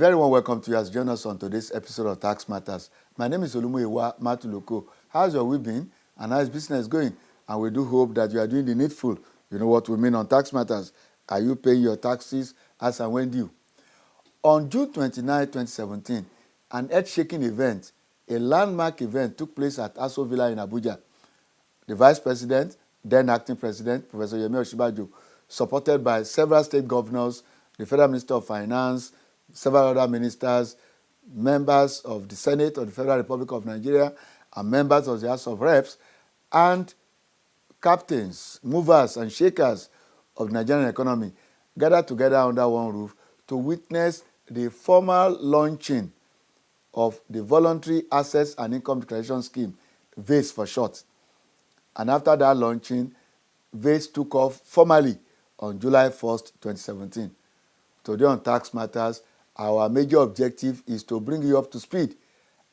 very warm welcome to you as you join us on today's episode of Tax Matters. My name is Olumuyiwa Matuloko. How's your week been and how's business going? And we do hope that you are doing the needful. You know what we mean on Tax Matters. Are you paying your taxes as and when due? On June 29, 2017, an earth-shaking event, a landmark event, took place at Aso Villa in Abuja. The Vice President, then Acting President, Professor Yemi Osinbajo, supported by several state governors, the Federal Minister of Finance, several other ministers, members of the Senate of the Federal Republic of Nigeria, and members of the House of Reps, and captains, movers, and shakers of the Nigerian economy gathered together under one roof to witness the formal launching of the Voluntary Assets and Income Declaration Scheme, VAIDS for short. And after that launching, VAIDS took off formally on July 1st, 2017. Today on Tax Matters, our major objective is to bring you up to speed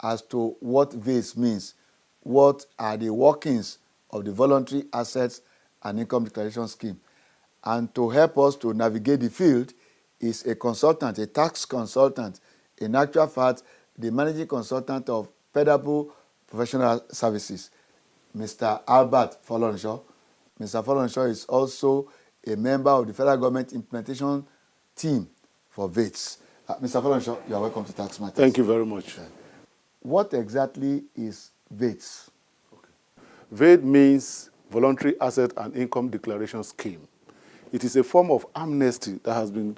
as to what VAIDS means, what are the workings of the Voluntary Assets and Income Declaration Scheme. And to help us to navigate the field is a consultant, a tax consultant, in actual fact, the managing consultant of Pedable Professional Services, Mr. Albert Folorunso. Mr. Folorunso is also a member of the federal government implementation team for VAIDS. Mr. Folorunso, you are welcome to Tax Matters. Thank you very much. What exactly is VAIDS? VAIDS means Voluntary Asset and Income Declaration Scheme. It is a form of amnesty that has been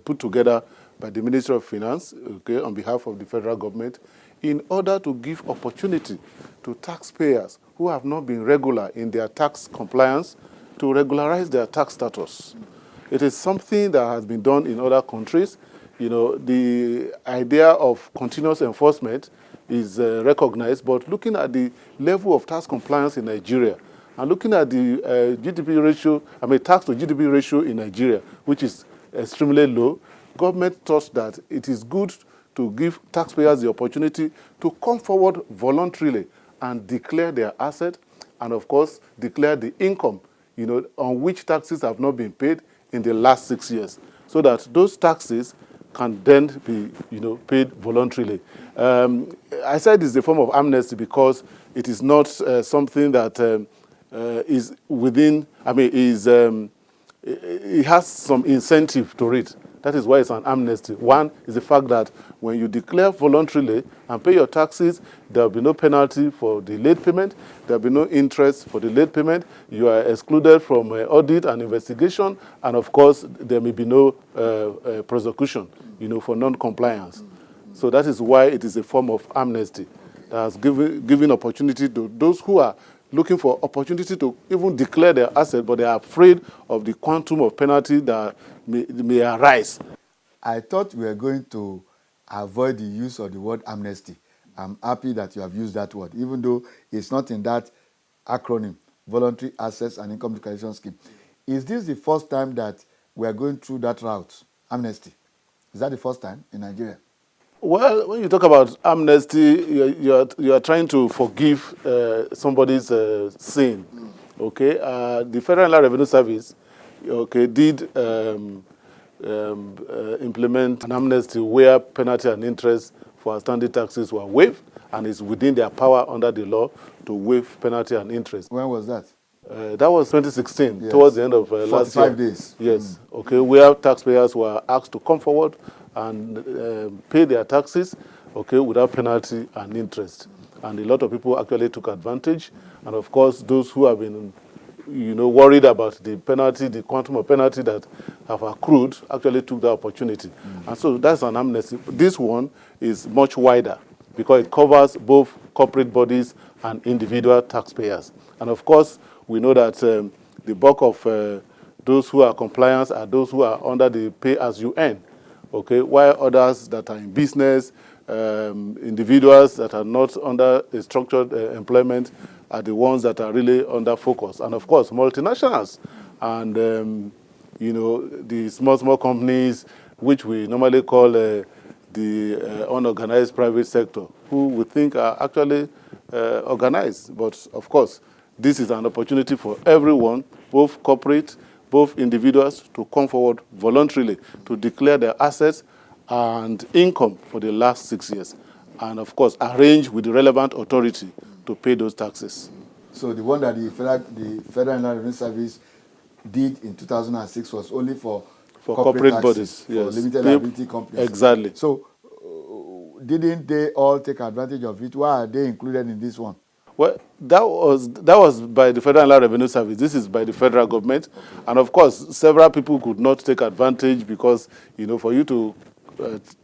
put together by the Ministry of Finance, on behalf of the federal government, in order to give opportunity to taxpayers who have not been regular in their tax compliance to regularize their tax status. It is something that has been done in other countries. You know, the idea of continuous enforcement is recognized, but looking at the level of tax compliance in Nigeria and looking at the GDP ratio, tax to GDP ratio in Nigeria, which is extremely low, government thought that it is good to give taxpayers the opportunity to come forward voluntarily and declare their asset and, of course, declare the income, on which taxes have not been paid in the last 6 years, so that those taxes can then be, paid voluntarily. I said it's a form of amnesty because it is not something that is within, it has some incentive to it. That is why it's an amnesty. One is the fact that when you declare voluntarily and pay your taxes, there will be no penalty for the late payment. There will be no interest for the late payment. You are excluded from audit and investigation. And, of course, there may be no prosecution, for non-compliance. So that is why it is a form of amnesty that has given opportunity to those who are looking for opportunity to even declare their asset, but they are afraid of the quantum of penalty that may arise. I thought we were going to avoid the use of the word amnesty. I'm happy that you have used that word, even though it's not in that acronym, Voluntary Assets and Income Declaration Scheme. Is this the first time that we are going through that route, amnesty? Is that the first time in Nigeria? Well, when you talk about amnesty, you are trying to forgive somebody's sin. Okay, the Federal Revenue Service, did implement an amnesty where penalty and interest for outstanding taxes were waived, and it's within their power under the law to waive penalty and interest. When was that? That was 2016, yes. Towards the end of last year. 45 days. Yes, where taxpayers were asked to come forward and pay their taxes, without penalty and interest. And a lot of people actually took advantage. And, of course, those who have been, worried about the penalty, the quantum of penalty that have accrued, actually took the opportunity. And so that's an amnesty. This one is much wider because it covers both corporate bodies and individual taxpayers. And, of course, we know that the bulk of those who are compliant are those who are under the pay-as-you-earn. While others that are in business, individuals that are not under a structured employment are the ones that are really under focus. And, of course, multinationals and, the small companies, which we normally call the unorganized private sector, who we think are actually organized. But, of course, this is an opportunity for everyone, both corporate, both individuals, to come forward voluntarily to declare their assets and income for the last 6 years. And of course, arrange with the relevant authority to pay those taxes. So the one that the Federal Inland Revenue Service did in 2006 was only for corporate taxes, bodies, for yes. limited liability companies. Exactly. So didn't they all take advantage of it? Why are they included in this one? Well, that was by the Federal Inland Revenue Service. This is by the federal government. Okay. And of course, several people could not take advantage because, for you to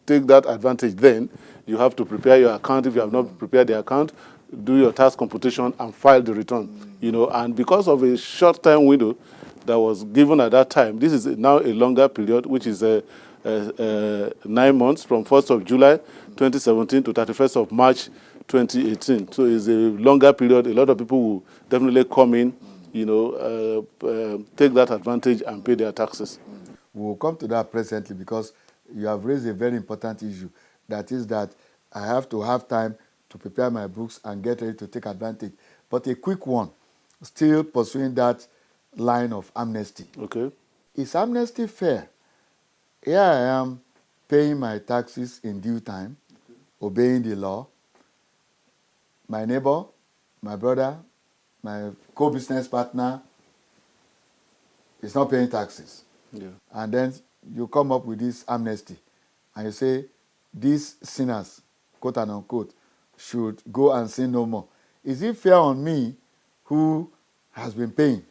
take that advantage then, you have to prepare your account. If you have not prepared the account, do your tax computation and file the return. And because of a short-time window that was given at that time, this is now a longer period, which is 9 months from 1st of July 2017 to 31st of March 2018. So it's a longer period. A lot of people will definitely come in, take that advantage and pay their taxes. We'll come to that presently because you have raised a very important issue. That is that I have to have time to prepare my books and get ready to take advantage. But a quick one, still pursuing that line of amnesty. Okay. Is amnesty fair? Here I am paying my taxes in due time, obeying the law. My neighbor, my brother, my co-business partner is not paying taxes. Yeah. And then you come up with this amnesty and you say, these sinners, quote and unquote, should go and sin no more. Is it fair on me who has been paying?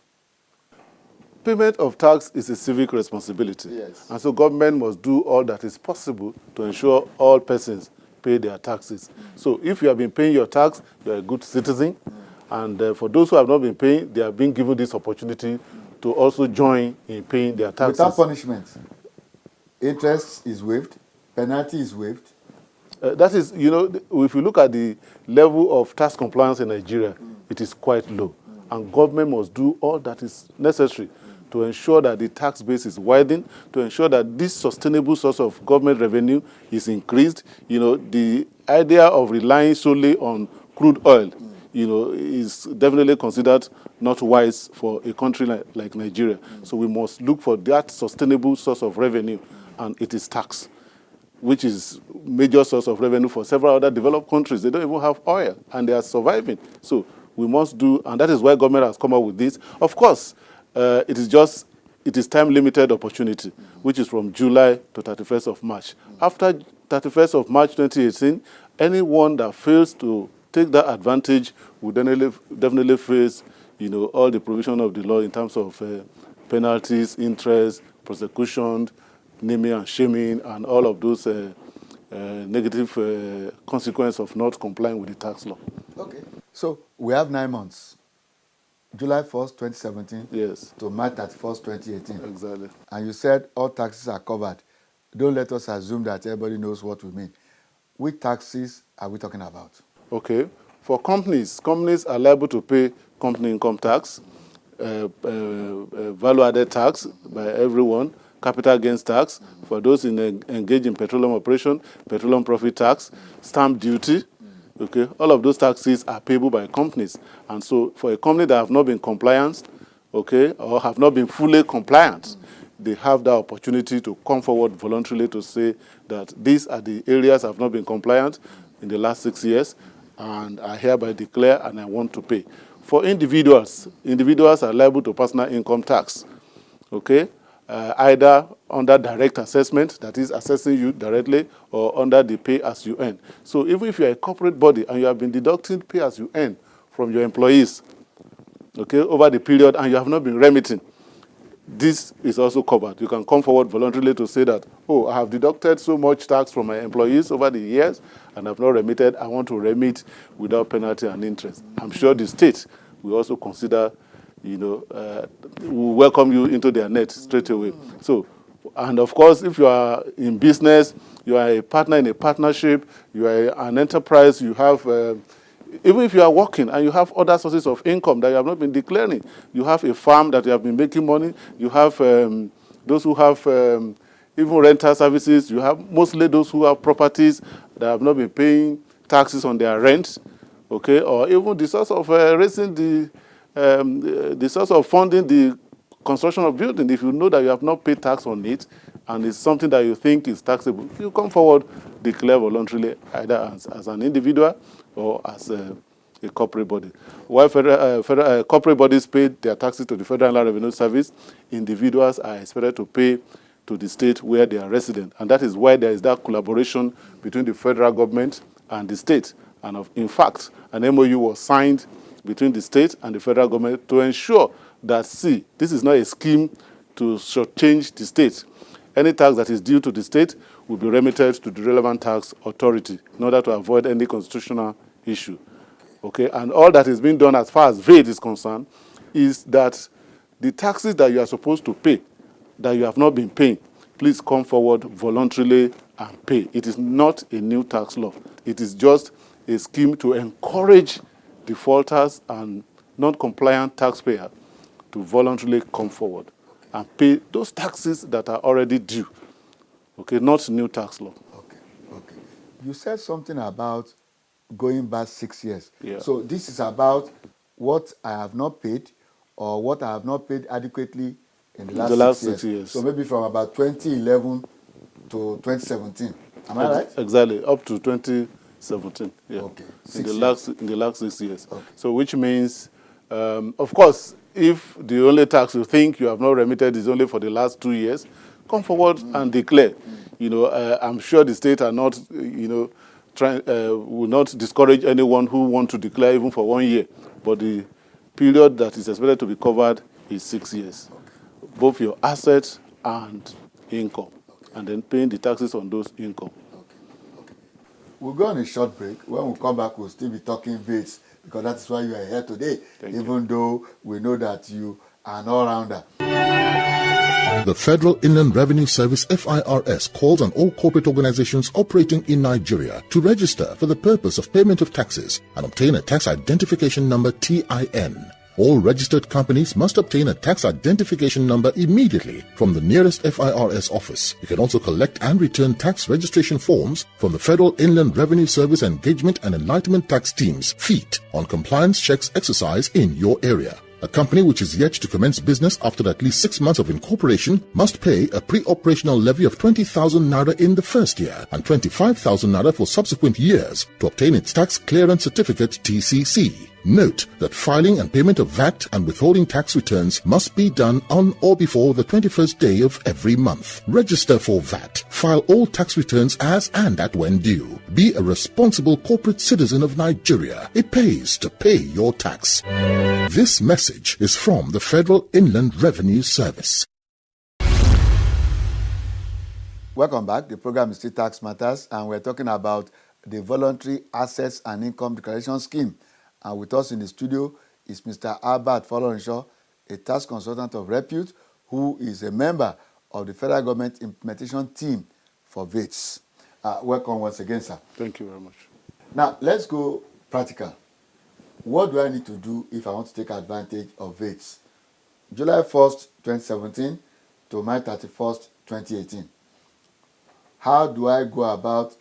Payment of tax is a civic responsibility. Yes. And so government must do all that is possible to ensure all persons pay their taxes. So if you have been paying your tax, you're a good citizen. And for those who have not been paying, they are being given this opportunity to also join in paying their taxes. Without punishment. Interest is waived, penalty is waived. That is, if you look at the level of tax compliance in Nigeria, it is quite low. And government must do all that is necessary to ensure that the tax base is widened, to ensure that this sustainable source of government revenue is increased. The idea of relying solely on crude oil, is definitely considered not wise for a country like Nigeria. So we must look for that sustainable source of revenue, and it is tax, which is major source of revenue for several other developed countries. They don't even have oil, and they are surviving. So we must do, and that is why government has come up with this. Of course, it is time-limited opportunity, which is from July to 31st of March. After 31st of March 2018, anyone that fails to take that advantage will definitely face, all the provision of the law in terms of penalties, interest, prosecution, naming and shaming, and all of those negative consequences of not complying with the tax law. Okay. So we have 9 months. July 1st, 2017 yes, to March 31st, 2018. Exactly. And you said all taxes are covered. Don't let us assume that everybody knows what we mean. Which taxes are we talking about? Okay. For companies are liable to pay company income tax, value-added tax by everyone, capital gains tax, for those engaged in petroleum operation, petroleum profit tax, stamp duty. Okay, all of those taxes are payable by companies. And so for a company that have not been compliant, okay, or have not been fully compliant, they have the opportunity to come forward voluntarily to say that these are the areas I have not been compliant in the last 6 years, and I hereby declare and I want to pay. For individuals are liable to personal income tax, okay, either under direct assessment, that is assessing you directly, or under the pay as you earn. So even if you are a corporate body and you have been deducting pay as you earn from your employees, okay, over the period, and you have not been remitting, this is also covered. You can come forward voluntarily to say that, oh, I have deducted so much tax from my employees over the years and have not remitted. I want to remit without penalty and interest. I'm sure the state will also consider, will welcome you into their net straight away. So, and of course, if you are in business, you are a partner in a partnership, you are an enterprise, you have, even if you are working and you have other sources of income that you have not been declaring, you have a farm that you have been making money, you have those who have even rental services, you have mostly those who have properties that have not been paying taxes on their rent, okay, or even the source of raising the source of funding the construction of building. If you know that you have not paid tax on it, and it's something that you think is taxable, you come forward, declare voluntarily, either as an individual or as a corporate body. While corporate bodies pay their taxes to the Federal Inland Revenue Service, individuals are expected to pay to the state where they are resident. And that is why there is that collaboration between the federal government and the state. And in fact, an MOU was signed between the state and the federal government to ensure that, see, this is not a scheme to shortchange the state. Any tax that is due to the state will be remitted to the relevant tax authority in order to avoid any constitutional issue. Okay, and all that is being done as far as VAIDS is concerned is that the taxes that you are supposed to pay, that you have not been paying, please come forward voluntarily and pay. It is not a new tax law. It is just a scheme to encourage defaulters and non-compliant taxpayers to voluntarily come forward and pay those taxes that are already due. Okay, not new tax law. Okay, okay. You said something about going back 6 years. Yeah. So this is about what I have not paid or what I have not paid adequately in the last 6 years. So maybe from about 2011 to 2017. Am I right? Exactly, up to 2017. Yeah. Okay. In the last 6 years. Okay. So which means, of course, if the only tax you think you have not remitted is only for the last 2 years, come forward and declare. You know, I'm sure the state are not, will not discourage anyone who want to declare even for 1 year. But the period that is expected to be covered is 6 years. Okay. Both your assets and income. Okay. And then paying the taxes on those income. Okay. Okay. We'll go on a short break. When we come back, we'll still be talking VAIDS, because that is why you are here today, even though we know that you are an all-rounder. The Federal Inland Revenue Service FIRS calls on all corporate organizations operating in Nigeria to register for the purpose of payment of taxes and obtain a tax identification number TIN. All registered companies must obtain a tax identification number immediately from the nearest FIRS office. You can also collect and return tax registration forms from the Federal Inland Revenue Service Engagement and Enlightenment Tax Teams, FEAT, on compliance checks exercise in your area. A company which is yet to commence business after at least 6 months of incorporation must pay a pre-operational levy of 20,000 naira in the first year and 25,000 naira for subsequent years to obtain its tax clearance certificate TCC. Note that filing and payment of VAT and withholding tax returns must be done on or before the 21st day of every month. Register for VAT. File all tax returns as and at when due. Be a responsible corporate citizen of Nigeria. It pays to pay your tax. This message is from the Federal Inland Revenue Service. Welcome back. The program is still Tax Matters, and we're talking about the Voluntary Assets and Income Declaration Scheme. And with us in the studio is Mr. Albert Folorenshaw, a tax consultant of repute, who is a member of the federal government implementation team for VAIDS. Welcome once again, sir. Thank you very much. Now, let's go practical. What do I need to do if I want to take advantage of VAIDS? July 1st, 2017 to May 31st, 2018. How do I go about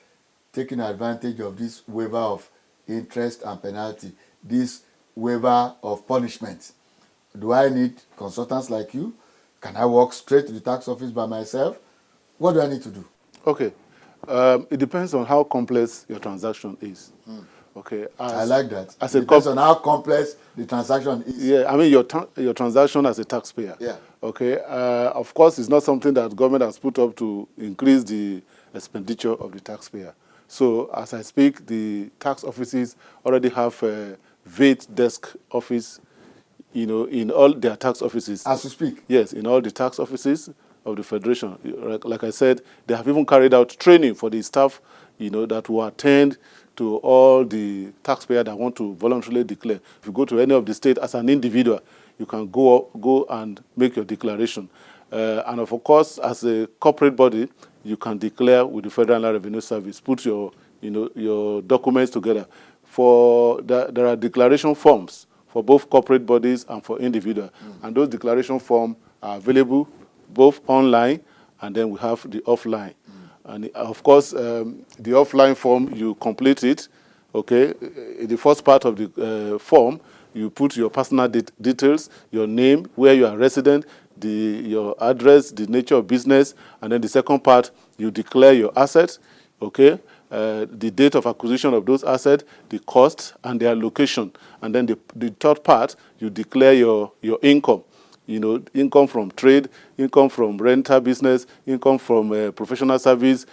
taking advantage of this waiver of interest and penalty, this waiver of punishment? Do I need consultants like you? Can I walk straight to the tax office by myself? What do I need to do? Okay. It depends on how complex your transaction is. Okay. I like that. It depends on how complex the transaction is. Yeah, I mean your transaction as a taxpayer. Yeah. Okay. Of course, it's not something that government has put up to increase the expenditure of the taxpayer. So as I speak, the tax offices already have a VAIDS desk office, in all their tax offices. As you speak? Yes, in all the tax offices of the Federation. Like I said, they have even carried out training for the staff, that will attend to all the taxpayers that want to voluntarily declare. If you go to any of the states as an individual, you can go and make your declaration. And of course, as a corporate body, you can declare with the Federal Inland Revenue Service. Put your documents together. There are declaration forms for both corporate bodies and for individuals. And those declaration forms are available both online, and then we have the offline. And of course, the offline form, you complete it. Okay, in the first part of the form, you put your personal details, your name, where you are resident, your address, the nature of business, and then the second part, you declare your assets, okay, the date of acquisition of those assets, the cost, and their location. And then the third part, you declare your income. You know, income from trade, income from rental business, income from professional service,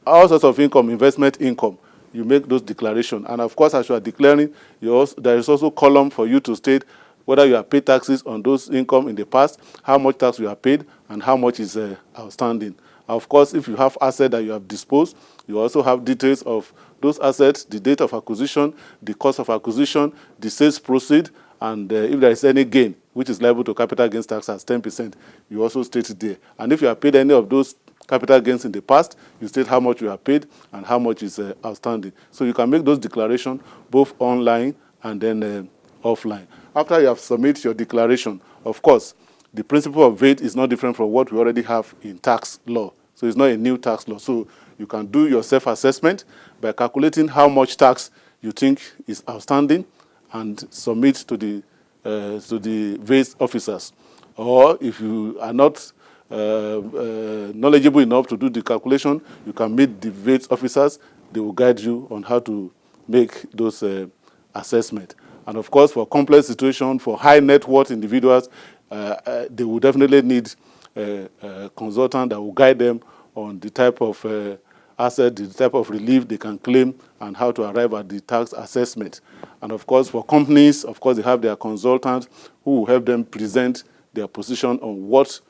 all sorts of income, investment income. You make those declarations. And of course, as you are declaring, there is also a column for you to state whether you have paid taxes on those income in the past, how much tax you have paid, and how much is outstanding. Of course, if you have assets that you have disposed, you also have details of those assets, the date of acquisition, the cost of acquisition, the sales proceed, and if there is any gain, which is liable to capital gains tax as 10%, you also state it there. And if you have paid any of those capital gains in the past, you state how much you have paid and how much is outstanding. So you can make those declarations both online and then offline. After you have submitted your declaration, of course, the principle of VAIDS is not different from what we already have in tax law. So it's not a new tax law. So you can do your self-assessment by calculating how much tax you think is outstanding and submit to the VAIDS officers. Or if you are not knowledgeable enough to do the calculation, you can meet the VAIDS officers. They will guide you on how to make those assessments. And of course, for complex situations, for high net worth individuals, they will definitely need a consultant that will guide them on the type of asset, the type of relief they can claim, and how to arrive at the tax assessment. And of course, for companies, of course, they have their consultants who will help them present their position on what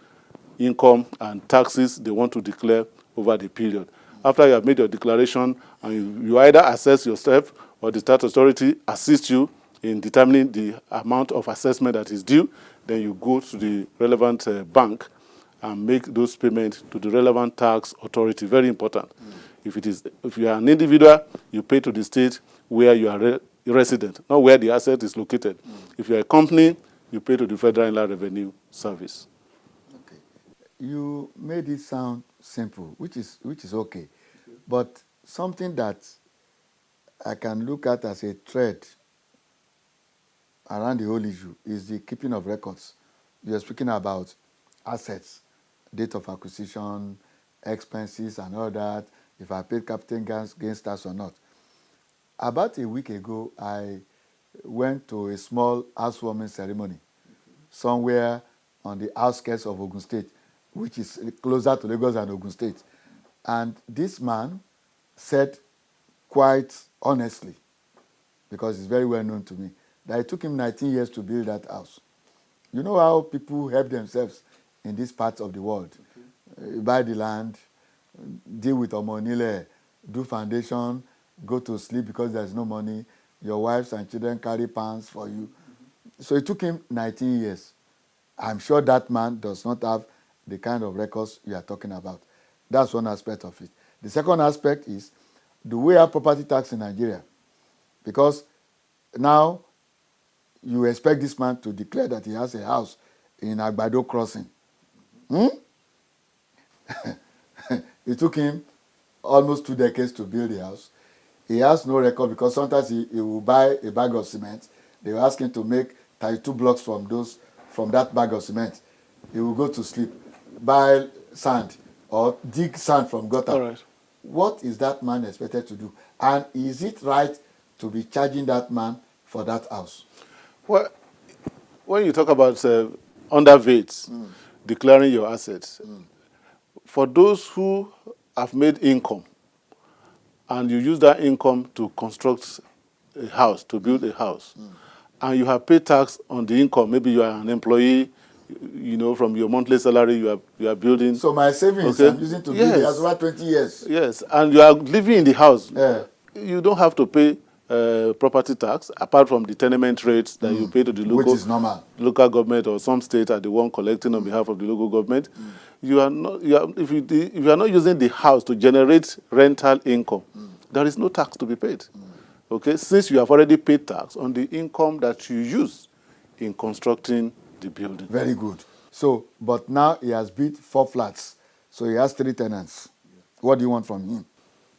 income and taxes they want to declare over the period. After you have made your declaration, and you either assess yourself or the tax authority assists you in determining the amount of assessment that is due, then you go to the relevant bank and make those payments to the relevant tax authority. Very important. If you are an individual, you pay to the state where you are resident, not where the asset is located. If you are a company, you pay to the Federal Inland Revenue Service. Okay. You made it sound simple, which is okay. But something that I can look at as a thread around the whole issue is the keeping of records. You're speaking about assets, date of acquisition, expenses and all that, if I paid capital gains tax or not. About a week ago, I went to a small housewarming ceremony somewhere on the outskirts of Ogun State, which is closer to Lagos than Ogun State. And this man said quite honestly, because it's very well known to me, that it took him 19 years to build that house. You know how people help themselves in these parts of the world. You buy the land, deal with omonile, do foundation, go to sleep because there's no money. Your wives and children carry pans for you. So it took him 19 years. I'm sure that man does not have the kind of records you are talking about. That's one aspect of it. The second aspect is, do we have property tax in Nigeria? Because now you expect this man to declare that he has a house in Agbado Crossing. It took him almost 2 decades to build the house. He has no record because sometimes he will buy a bag of cement. They will ask him to make 32 blocks from that bag of cement. He will go to sleep, buy sand or dig sand from gutter. All right. What is that man expected to do? And is it right to be charging that man for that house? Well, when you talk about under VAIDS, declaring your assets, for those who have made income and you use that income to construct a house, to build a house, and you have paid tax on the income, maybe you are an employee, you know, from your monthly salary you are building. So my savings I'm using to build the house over 20 years. Yes, and you are living in the house. Yeah. You don't have to pay property tax apart from the tenement rates that you pay to the Which is normal. local government, or some states are the one collecting on behalf of the local government. You are not. If you are not using the house to generate rental income, there is no tax to be paid. Okay, since you have already paid tax on the income that you use in constructing the building. Very good. So, but now he has built 4 flats, so he has 3 tenants. What do you want from him?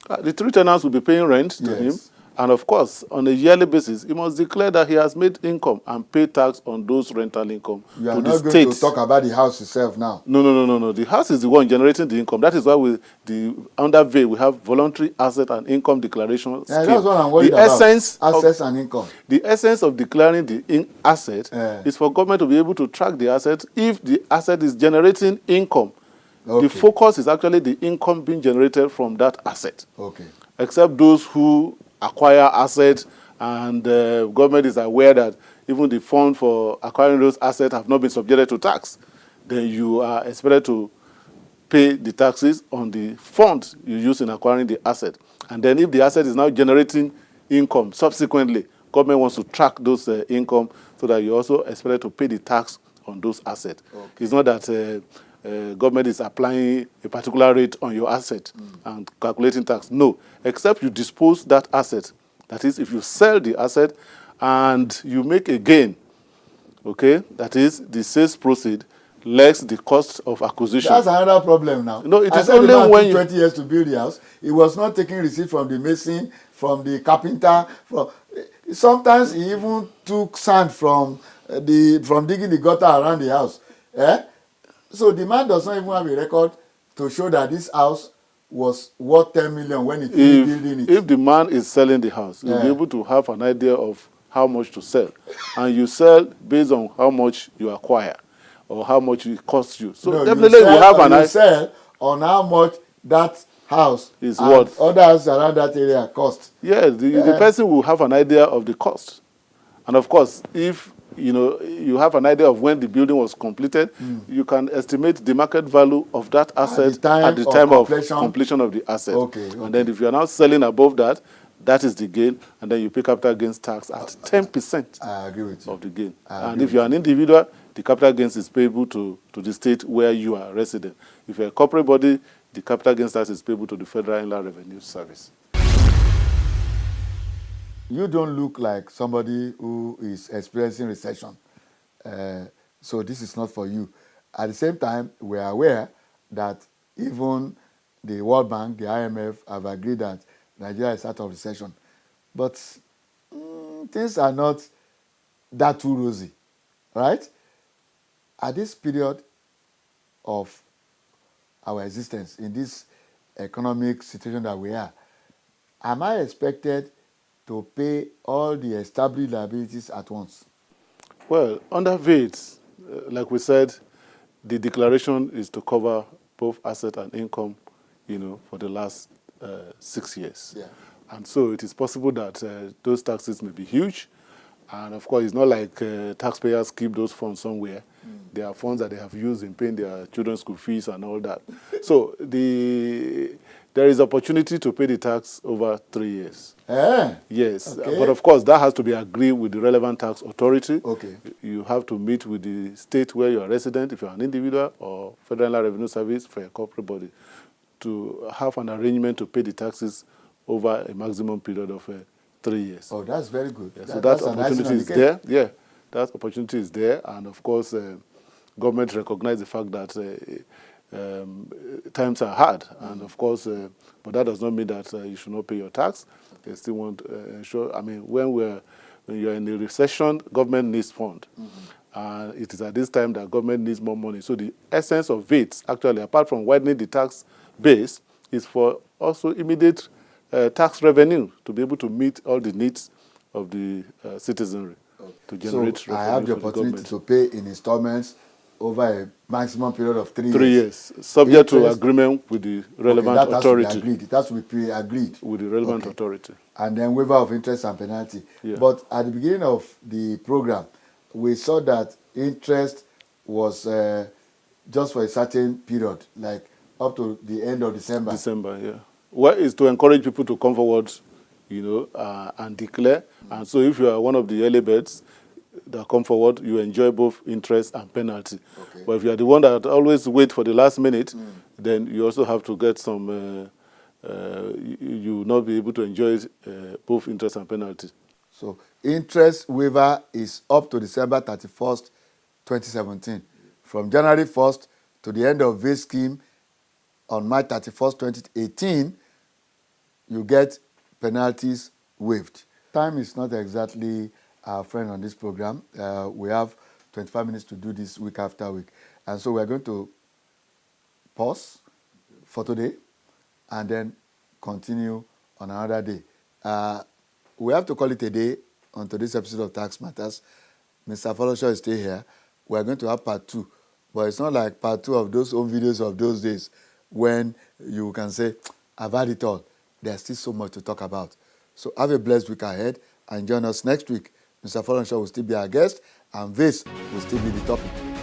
The 3 tenants will be paying rent to him, And of course, on a yearly basis, he must declare that he has made income and pay tax on those rental income You are to the not going to state. talk about the house itself now. No. The house is the one generating the income. That is why under VAID we have voluntary asset and income declaration scheme. That's what I'm worried the about. Essence Assets and income. The essence of declaring the asset Yeah. is for government to be able to track the asset if the asset is generating income. Okay. The focus is actually the income being generated from that asset. Okay. Except those who acquire assets and government is aware that even the fund for acquiring those assets have not been subjected to tax, then you are expected to pay the taxes on the fund you use in acquiring the asset. And then if the asset is now generating income subsequently, government wants to track those income so that you also expected to pay the tax on those assets. Okay. It's not that government is applying a particular rate on your asset and calculating tax. No, except you dispose that asset. That is, if you sell the asset and you make a gain, okay, that is the sales proceed less the cost of acquisition. That's another problem now. No, it I is said only the man when took you 20 years to build the house. He was not taking receipt from the mason, from the carpenter. Sometimes he even took sand from digging the gutter around the house. So the man does not even have a record to show that this house was worth 10 million when he finished building it. If the man is selling the house, you'll be able to have an idea of how much to sell. And you sell based on how much you acquire or how much it costs you. So definitely you have an idea. You sell on how much that house is and what other houses around that area cost. Yeah, the person will have an idea of the cost. And of course, if you have an idea of when the building was completed, you can estimate the market value of that asset at the time of completion of the asset. Okay. And then if you are now selling above that, that is the gain, and then you pay capital gains tax at 10% I agree with you. of the gain. And if you are an individual, the capital gains is payable to the state where you are resident. If you are a corporate body, the capital gains tax is payable to the Federal Inland Revenue Service. You don't look like somebody who is experiencing recession. So this is not for you. At the same time, we are aware that even the World Bank, the IMF, have agreed that Nigeria is out of recession. But things are not that too rosy, right? At this period of our existence, in this economic situation that we are, am I expected to pay all the established liabilities at once? Well, under VAIDS, like we said, the declaration is to cover both asset and income, for the last 6 years. Yeah. And so it is possible that those taxes may be huge. And of course, it's not like taxpayers keep those funds somewhere. There are funds that they have used in paying their children's school fees and all that. So there is opportunity to pay the tax over 3 years. Yes, Okay. but of course that has to be agreed with the relevant tax authority. Okay. You have to meet with the state where you are resident, if you are an individual, or Federal Inland Revenue Service for a corporate body, to have an arrangement to pay the taxes over a maximum period of 3 years. Oh, that's very good. Yeah, so that opportunity is there. Yeah, that opportunity is there, and of course, government recognize the fact that times are hard, and of course, but that does not mean that you should not pay your tax. They still want to ensure. I mean, when you're in a recession, government needs fund. It is at this time that government needs more money. So the essence of VAIDS, actually, apart from widening the tax base, is for also immediate tax revenue to be able to meet all the needs of the citizenry to generate so revenue. I have the for the opportunity government. to pay in installments over a maximum period of 3 years. 3 years, subject to Interest- agreement with the relevant that authority. Has to be agreed. It has to be pre-agreed. With the relevant authority. And then waiver of interest and penalty. Yeah. But at the beginning of the program, we saw that interest was just for a certain period, like up to the end of December. December, yeah. Well, it's to encourage people to come forward, and declare. And so if you are one of the early birds that come forward, you enjoy both interest and penalty. Okay. But if you are the one that always wait for the last minute, then you also have to get some, you will not be able to enjoy both interest and penalty. So interest waiver is up to December 31st, 2017. From January 1st to the end of VAIDS scheme on March 31st, 2018, you get penalties waived. Time is not exactly our friend on this program. We have 25 minutes to do this week after week. And so we're going to pause for today and then continue on another day. We have to call it a day on today's episode of Tax Matters. Mr. Foloshaw is still here. We're going to have part 2, but it's not like part 2 of those home videos of those days when you can say, I've had it all. There's still so much to talk about. So have a blessed week ahead and join us next week. Mr. Foloshaw will still be our guest and this will still be the topic.